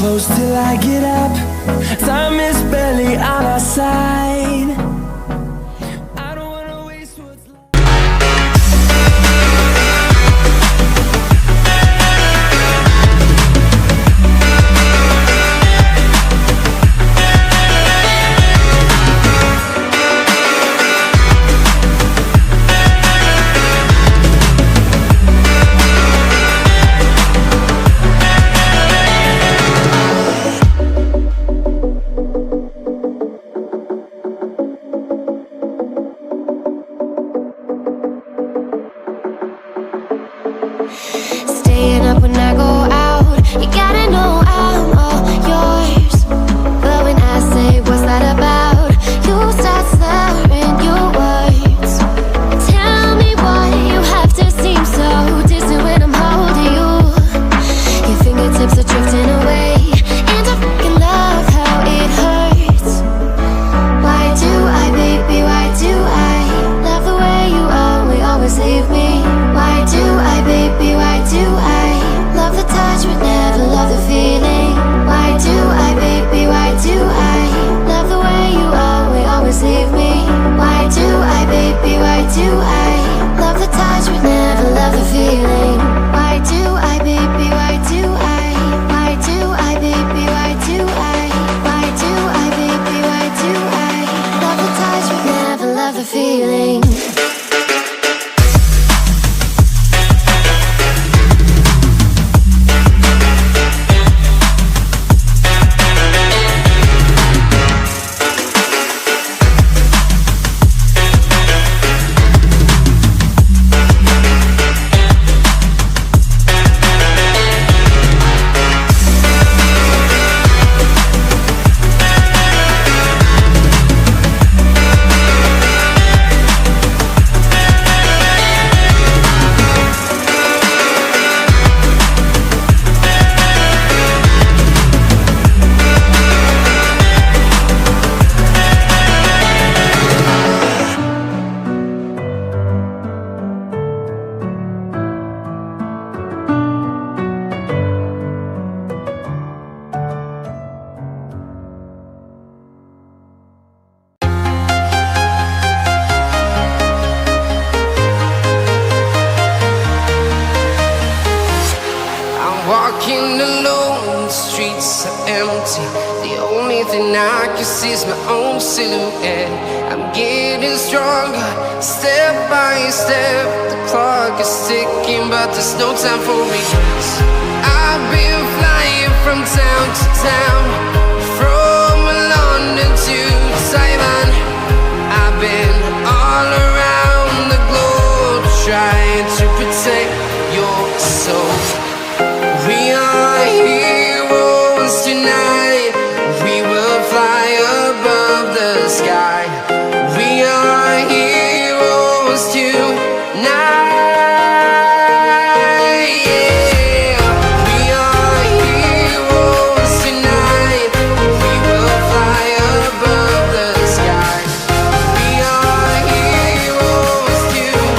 close till I get up. Time is barely on our side. I don't wanna waste what's left. Staying up when I go out, you gotta know I'm all yours. But when I say what's that about, you start slurring your words. Tell me why you have to seem so distant when I'm holding you. Your fingertips are drifting away, and I fucking love how it hurts. Why do I, baby, why do I love the way you always leave me? Why do I, baby, why do I love the touch but never love the feeling? Why do I, baby, why do I love the way you always leave me? Why do I, baby, why do I love the touch but never love the feeling? Why do I, baby, why do I? Why do I, baby, why do I? Why do I, baby, why do I love the touch but never love the feeling? Walking alone, the streets are empty. The only thing I can see is my own silhouette. I'm getting stronger, step by step. The clock is ticking, but there's no time for regrets. I've been flying from town to town, from London to Taiwan. I've been all around the globe, trying to protect your soul. We are heroes tonight. We will fly above the sky. We are heroes tonight. Yeah. We are heroes tonight. We will fly above the sky. We are heroes tonight.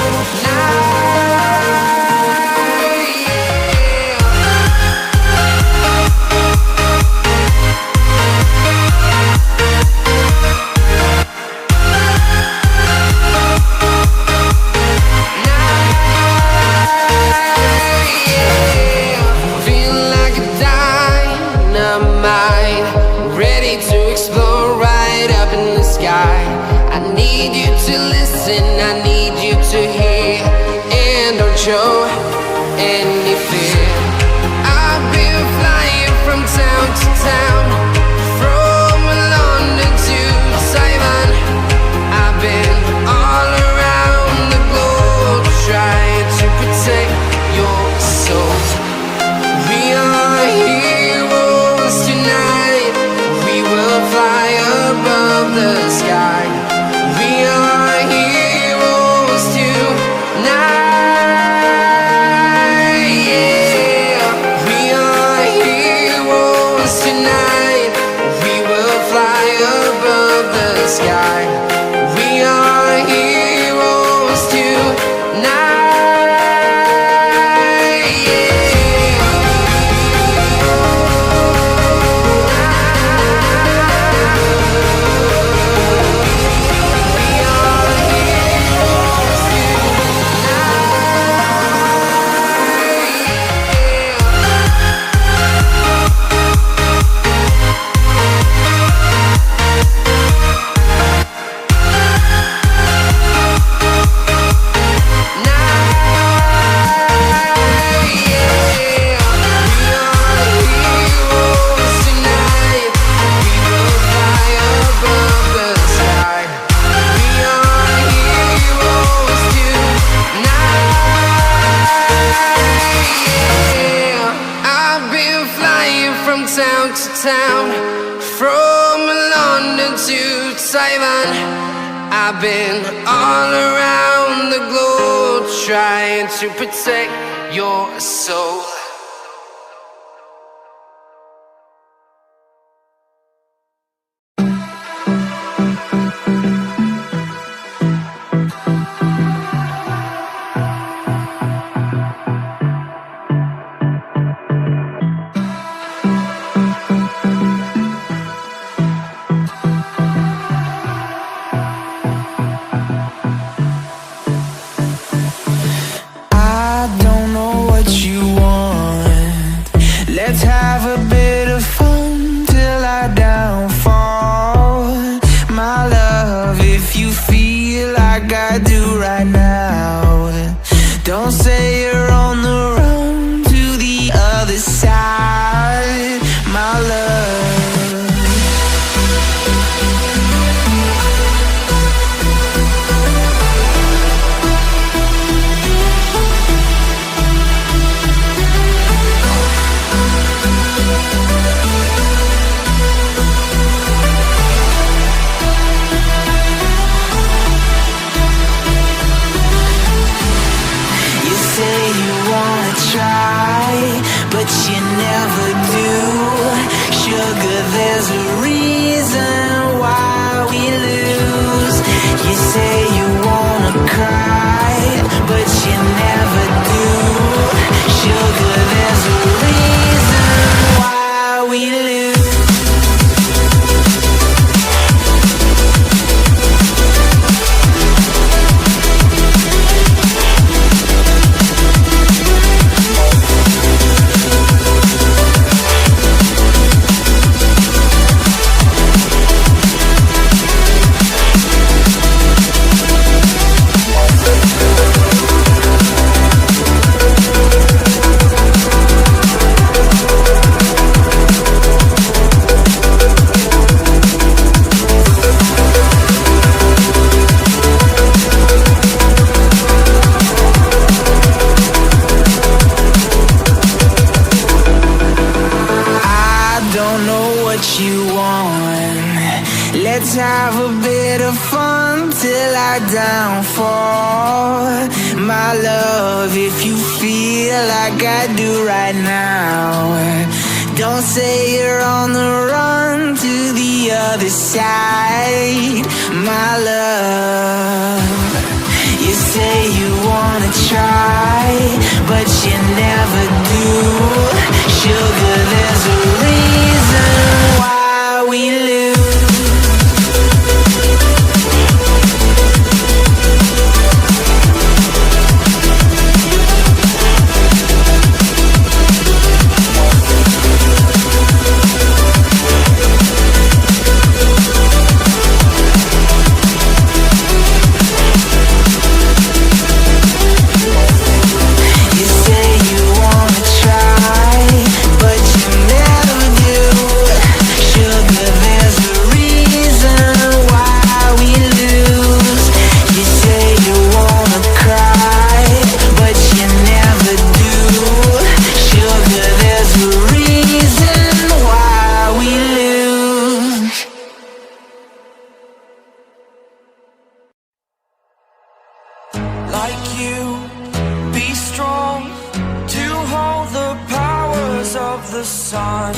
I need you to listen, I need you to hear, and don't show any fear. I've been flying from town to town, from London to Taiwan. I've been all around the globe, trying to protect your soul. We are heroes tonight. We will fly above the sky. We are heroes tonight. Yeah, we are heroes tonight. town, from London to Taiwan. I've been all around the globe trying to protect your soul. Let's have a bit of fun till I downfall. My love, if you feel like I do right now, don't say you're on the run to the other side. My love, you say you wanna try, but you never do. Sugar, there's a reason why we lose. Like you, be strong to hold the powers of the sun.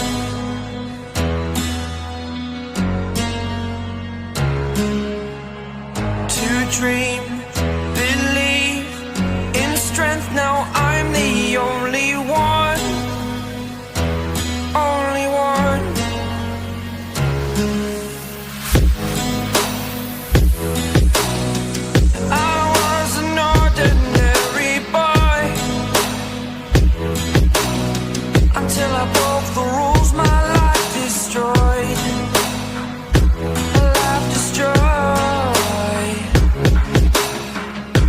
To dream, believe in strength. Now I'm the only one, only one. Until I broke the rules, my life destroyed. My life destroyed.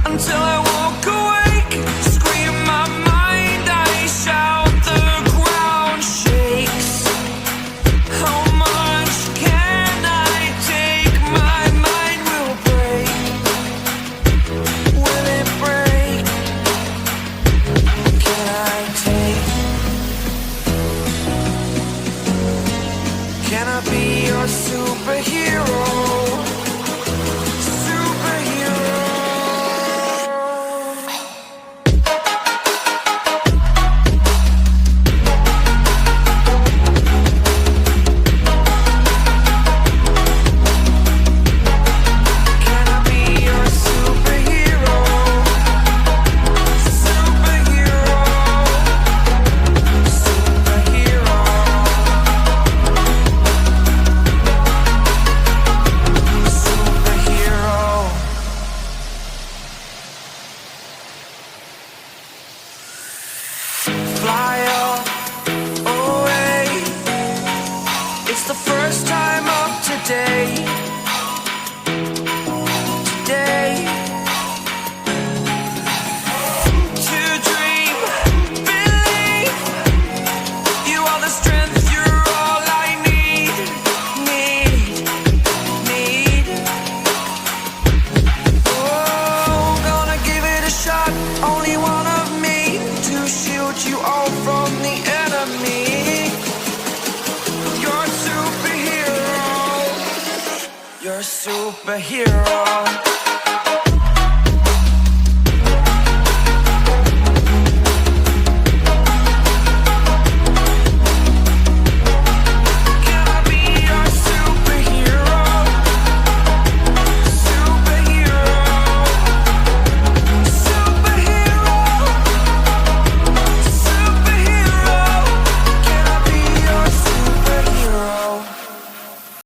Until I walk awake, scream my mind, I shout, the ground shakes. How much can I take? My mind will break. Will it break? Can I take? You're a superhero.